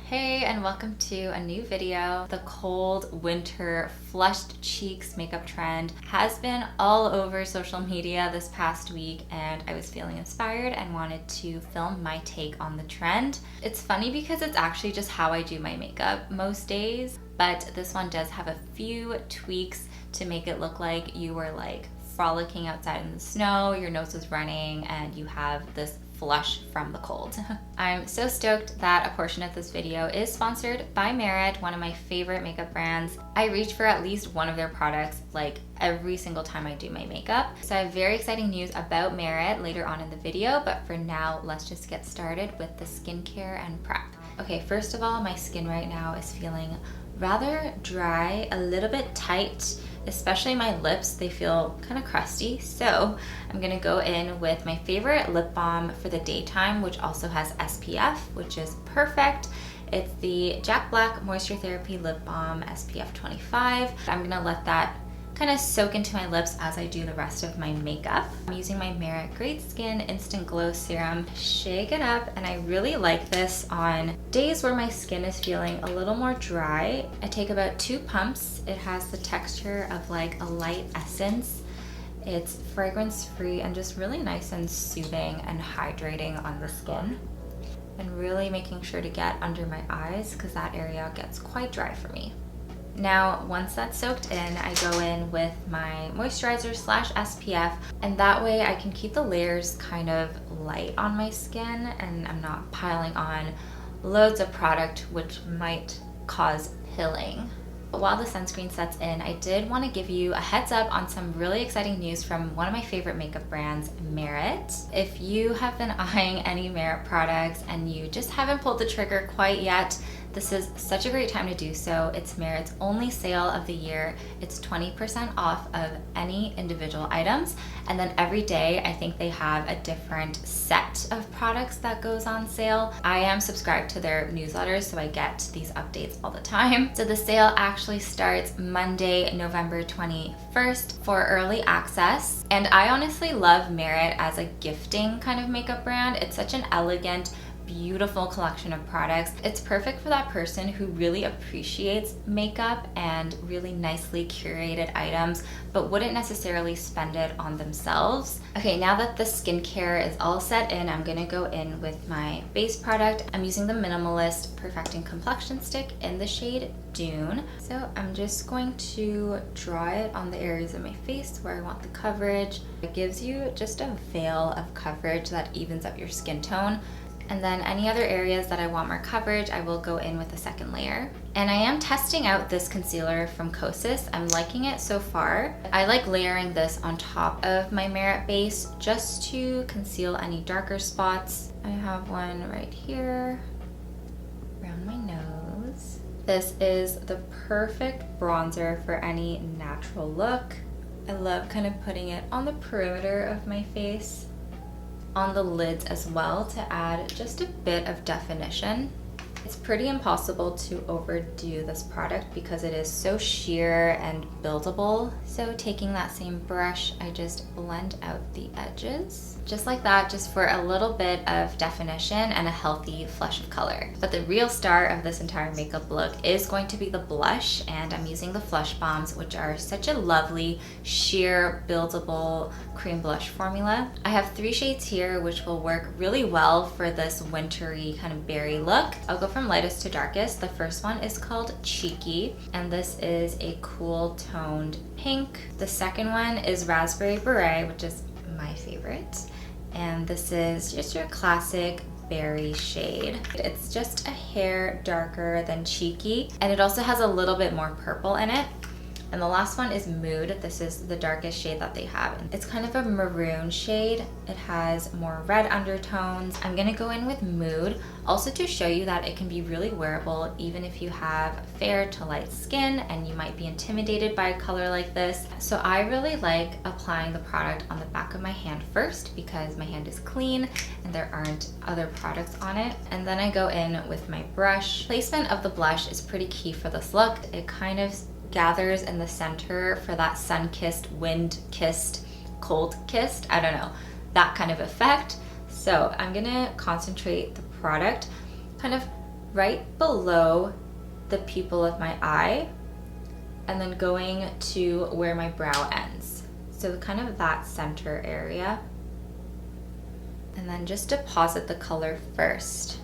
Hey, and welcome to a new video. The cold winter flushed cheeks makeup trend has been all over social media this past week, and I was feeling inspired and wanted to film my take on the trend. It's funny because it's actually just how I do my makeup most days, but this one does have a few tweaks to make it look like you were like frolicking outside in the snow, your nose is running, and you have this flush from the cold. I'm so stoked that a portion of this video is sponsored by Merit, one of my favorite makeup brands. I reach for at least one of their products like every single time I do my makeup. So I have very exciting news about Merit later on in the video, but for now, let's just get started with the skincare and prep. Okay, first of all, my skin right now is feeling rather dry, a little bit tight, especially my lips. They feel kind of crusty. So I'm gonna go in with my favorite lip balm for the daytime, which also has SPF, which is perfect. It's the Jack Black Moisture Therapy Lip Balm SPF 25. I'm gonna let that kind of soak into my lips as I do the rest of my makeup. I'm using my Merit Great Skin Instant Glow Serum. Shake it up, and I really like this on days where my skin is feeling a little more dry. I take about 2 pumps. It has the texture of like a light essence. It's fragrance free and just really nice and soothing and hydrating on the skin. And really making sure to get under my eyes because that area gets quite dry for me. Now, once that's soaked in, I go in with my moisturizer / SPF, and that way I can keep the layers kind of light on my skin and I'm not piling on loads of product which might cause pilling. But while the sunscreen sets in, I did want to give you a heads up on some really exciting news from one of my favorite makeup brands, Merit. If you have been eyeing any Merit products and you just haven't pulled the trigger quite yet, this is such a great time to do so. It's Merit's only sale of the year. It's 20% off of any individual items. And then every day, I think they have a different set of products that goes on sale. I am subscribed to their newsletters, so I get these updates all the time. So the sale actually starts Monday, November 21st for early access. And I honestly love Merit as a gifting kind of makeup brand. It's such an elegant, beautiful collection of products. It's perfect for that person who really appreciates makeup and really nicely curated items, but wouldn't necessarily spend it on themselves. Okay, now that the skincare is all set in, I'm gonna go in with my base product. I'm using the Minimalist Perfecting Complexion Stick in the shade Dune. So I'm just going to draw it on the areas of my face where I want the coverage. It gives you just a veil of coverage that evens up your skin tone. And then any other areas that I want more coverage, I will go in with a second layer. And I am testing out this concealer from Kosas. I'm liking it so far. I like layering this on top of my Merit base just to conceal any darker spots. I have one right here around my nose. This is the perfect bronzer for any natural look. I love kind of putting it on the perimeter of my face, on the lids as well, to add just a bit of definition. It's pretty impossible to overdo this product because it is so sheer and buildable. So taking that same brush, I just blend out the edges. Just like that, just for a little bit of definition and a healthy flush of color. But the real star of this entire makeup look is going to be the blush, and I'm using the Flush Bombs, which are such a lovely, sheer, buildable cream blush formula. I have 3 shades here, which will work really well for this wintry kind of berry look. I'll go from lightest to darkest. The first one is called Cheeky, and this is a cool toned pink. The second one is Raspberry Beret, which is my favorite. And this is just your classic berry shade. It's just a hair darker than Cheeky, and it also has a little bit more purple in it. And the last one is Mood. This is the darkest shade that they have. It's kind of a maroon shade. It has more red undertones. I'm gonna go in with Mood, also to show you that it can be really wearable even if you have fair to light skin and you might be intimidated by a color like this. So I really like applying the product on the back of my hand first because my hand is clean and there aren't other products on it. And then I go in with my brush. Placement of the blush is pretty key for this look. It kind of gathers in the center for that sun-kissed, wind-kissed, cold-kissed, I don't know, that kind of effect. So I'm gonna concentrate the product kind of right below the pupil of my eye and then going to where my brow ends. So kind of that center area. And then just deposit the color first.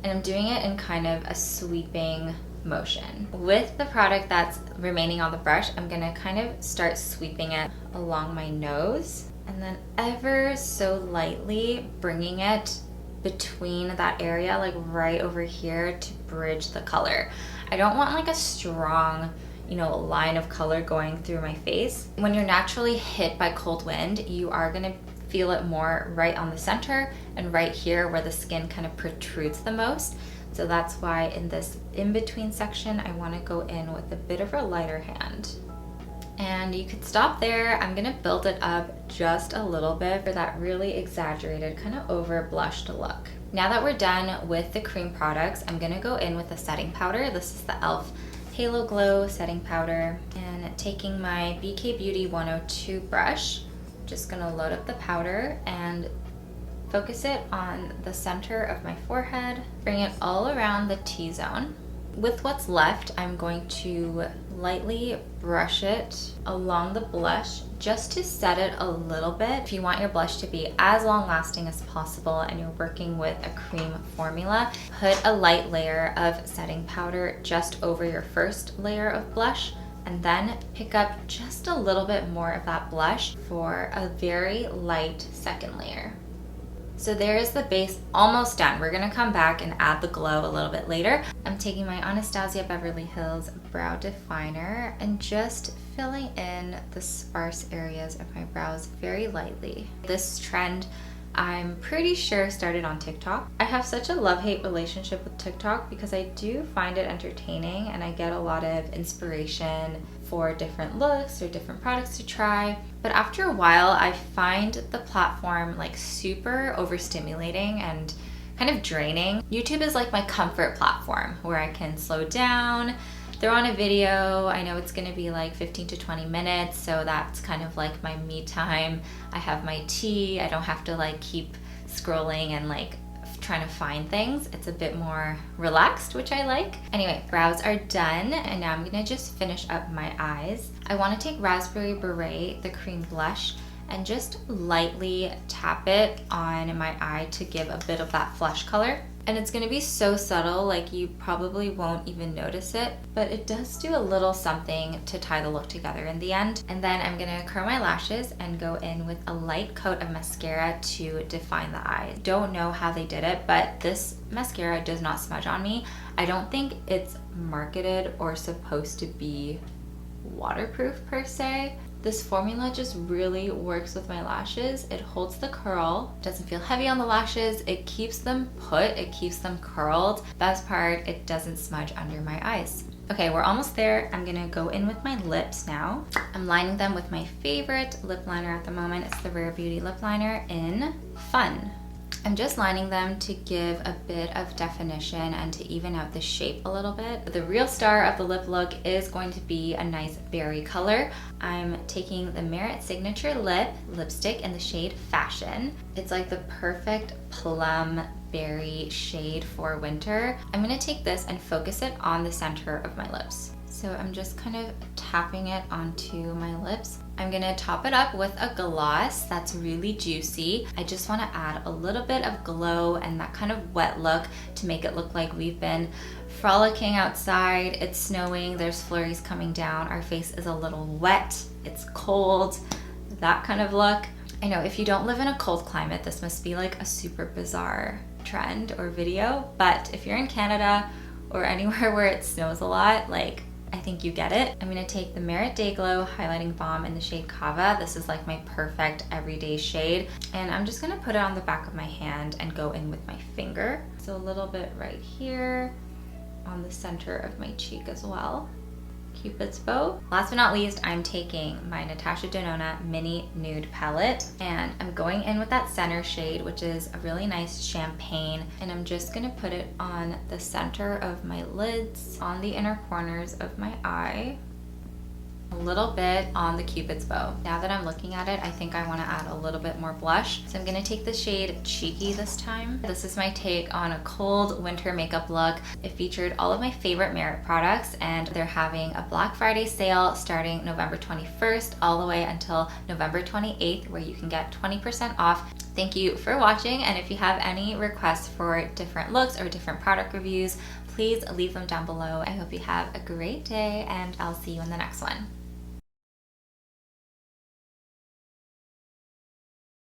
And I'm doing it in kind of a sweeping motion. With the product that's remaining on the brush, I'm gonna kind of start sweeping it along my nose and then ever so lightly bringing it between that area, like right over here, to bridge the color. I don't want like a strong, line of color going through my face. When you're naturally hit by cold wind, you are gonna feel it more right on the center and right here where the skin kind of protrudes the most. So that's why in this in-between section, I want to go in with a bit of a lighter hand. And you could stop there. I'm gonna build it up just a little bit for that really exaggerated, kind of over blushed look. Now that we're done with the cream products, I'm gonna go in with a setting powder. This is the e.l.f. Halo Glow setting powder. And taking my BK Beauty 102 brush, just gonna load up the powder and focus it on the center of my forehead, bring it all around the T-zone. With what's left, I'm going to lightly brush it along the blush just to set it a little bit. If you want your blush to be as long lasting as possible and you're working with a cream formula, put a light layer of setting powder just over your first layer of blush, and then pick up just a little bit more of that blush for a very light second layer. So there's the base almost done. We're gonna come back and add the glow a little bit later. I'm taking my ANASTASIA Beverly Hills Brow Definer and just filling in the sparse areas of my brows very lightly. This trend, I'm pretty sure, started on TikTok. I have such a love-hate relationship with TikTok because I do find it entertaining and I get a lot of inspiration for different looks or different products to try. But after a while, I find the platform like super overstimulating and kind of draining. YouTube is like my comfort platform where I can slow down, throw on a video. I know it's gonna be like 15 to 20 minutes, so that's kind of like my me time. I have my tea. I don't have to like keep scrolling and like trying to find things. It's a bit more relaxed, which I like. Anyway, brows are done, and now I'm gonna just finish up my eyes. I wanna take Raspberry Beret, the cream blush, and just lightly tap it on my eye to give a bit of that flesh color. And it's gonna be so subtle, like you probably won't even notice it, but it does do a little something to tie the look together in the end. And then I'm gonna curl my lashes and go in with a light coat of mascara to define the eye. Don't know how they did it, but this mascara does not smudge on me. I don't think it's marketed or supposed to be waterproof per se. This formula just really works with my lashes. It holds the curl, doesn't feel heavy on the lashes, it keeps them put, it keeps them curled. Best part, it doesn't smudge under my eyes. Okay, we're almost there. I'm gonna go in with my lips now. I'm lining them with my favorite lip liner at the moment. It's the Rare Beauty lip liner in Fun. I'm just lining them to give a bit of definition and to even out the shape a little bit. The real star of the lip look is going to be a nice berry color. I'm taking the Merit Signature Lip lipstick in the shade Fashion. It's like the perfect plum berry shade for winter. I'm gonna take this and focus it on the center of my lips. So I'm just kind of tapping it onto my lips. I'm gonna top it up with a gloss that's really juicy. I just wanna add a little bit of glow and that kind of wet look to make it look like we've been frolicking outside. It's snowing, there's flurries coming down, our face is a little wet, it's cold, that kind of look. I know if you don't live in a cold climate, this must be like a super bizarre trend or video, but if you're in Canada or anywhere where it snows a lot, like, I think you get it. I'm gonna take the Merit Day Glow Highlighting Balm in the shade Kava. This is like my perfect everyday shade. And I'm just gonna put it on the back of my hand and go in with my finger. So a little bit right here on the center of my cheek as well. Cupid's bow. Last but not least, I'm taking my NATASHA DENONA Mini Nude Palette and I'm going in with that center shade, which is a really nice champagne, and I'm just gonna put it on the center of my lids, on the inner corners of my eye. a little bit on the Cupid's bow. Now that I'm looking at it, I think I want to add a little bit more blush. So I'm going to take the shade Cheeky this time. This is my take on a cold winter makeup look. It featured all of my favorite Merit products, and they're having a Black Friday sale starting November 21st all the way until November 28th, where you can get 20% off. Thank you for watching, and if you have any requests for different looks or different product reviews, please leave them down below. I hope you have a great day, and I'll see you in the next one.